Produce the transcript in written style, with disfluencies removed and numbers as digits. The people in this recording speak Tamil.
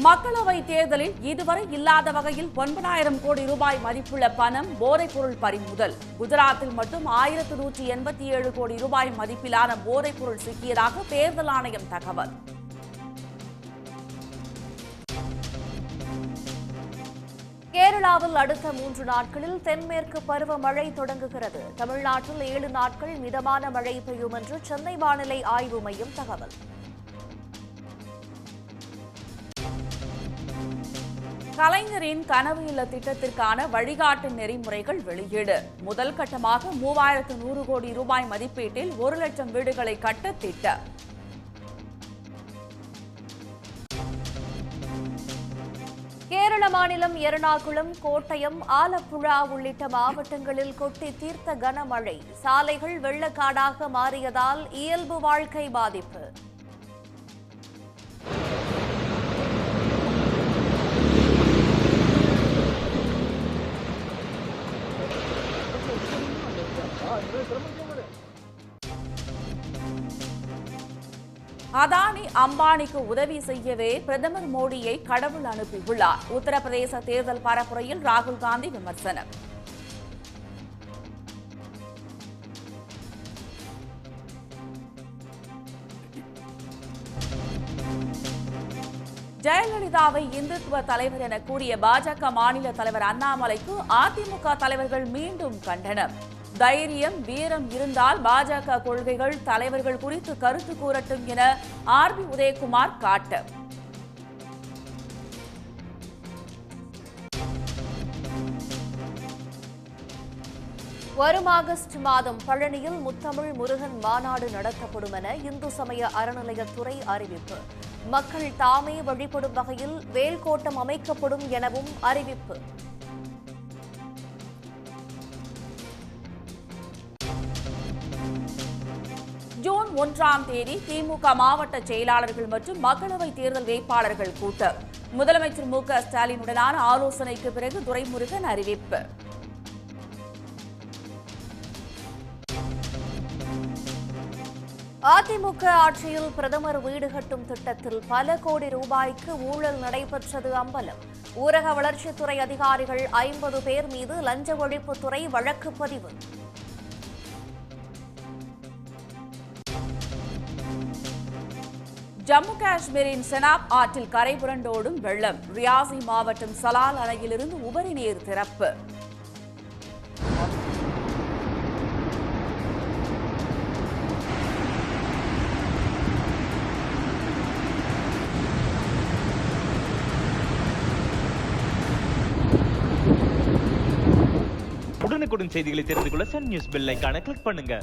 மக்களவை தேர்தலில் இதுவரை இல்லாத வகையில் 9,000 கோடி ரூபாய் மதிப்புள்ள பணம் போதைப்பொருள் பறிமுதல். குஜராத்தில் மட்டும் 1,187 கோடி ரூபாய் மதிப்பிலான போதைப்பொருள் சிக்கியதாக தேர்தல் ஆணையம் தகவல். கேரளாவில் அடுத்த 3 நாட்களில் தென்மேற்கு பருவமழை தொடங்குகிறது. தமிழ்நாட்டில் 7 நாட்கள் மிதமான மழை பெய்யும் என்று சென்னை வானிலை ஆய்வு மையம் தகவல். கலைஞரின் கனவு இல்ல திட்டத்திற்கான வழிகாட்டு நெறிமுறைகள் வெளியீடு. முதல் கட்டமாக 3,100 கோடி ரூபாய் மதிப்பீட்டில் 1 லட்சம் வீடுகளை கட்ட திட்டம். கேரள மாநிலம் எர்ணாகுளம், கோட்டயம், ஆலப்புழா உள்ளிட்ட மாவட்டங்களில் கொட்டி தீர்த்த கனமழை. சாலைகள் வெள்ளக்காடாக மாறியதால் இயல்பு வாழ்க்கை பாதிப்பு. அதானி, அம்பானிக்கு உதவி செய்யவே பிரதமர் மோடியை கடவுள் அனுப்பியுள்ளார். உத்தரப்பிரதேச தேர்தல் பரப்புரையில் ராகுல் காந்தி விமர்சனம். ஜெயலலிதாவை இந்துத்துவ தலைவர் என கூறிய பாஜக மாநில தலைவர் அண்ணாமலைக்கு அதிமுக தலைவர்கள் மீண்டும் கண்டனம். தைரியம், வீரம் இருந்தால் பாஜக கொள்கைகள், தலைவர்கள் குறித்து கருத்து கூறட்டும் என ஆர்.பி. உதயகுமார் காட்டு. வரும் ஆகஸ்ட் மாதம் பழனியில் முத்தமிழ் முருகன் மாநாடு நடத்தப்படும் என இந்து சமய அறநிலையத்துறை அறிவிப்பு. மக்கள் தாமே வழிபடும் வகையில் வேல்கோட்டம் அமைக்கப்படும் எனவும் அறிவிப்பு. ஜூன் 1ஆம் தேதி திமுக மாவட்ட செயலாளர்கள் மற்றும் மக்களவை தேர்தல் வேட்பாளர்கள் கூட்டம். முதலமைச்சர் மு.க. ஸ்டாலினுடனான ஆலோசனைக்கு பிறகு துரைமுருகன் அறிவிப்பு. அதிமுக ஆட்சியில் பிரதமர் வீடு கட்டும் திட்டத்தில் பல கோடி ரூபாய்க்கு ஊழல் நடைபெற்றது அம்பலம். ஊரக வளர்ச்சித்துறை அதிகாரிகள் 50 பேர் மீது லஞ்ச ஒழிப்புத்துறை வழக்கு பதிவு. ஜம்மு காஷ்மீரின் செனாப் ஆற்றில் கரை புரண்டோடும் வெள்ளம். ரியாசி மாவட்டம் சலால் அணையிலிருந்து உபரி நீர் திறப்பு. உடனுக்குடன் செய்திகளை தெரிந்து கொள்ள சன் நியூஸ் பெல் ஐகானை கிளிக் பண்ணுங்க.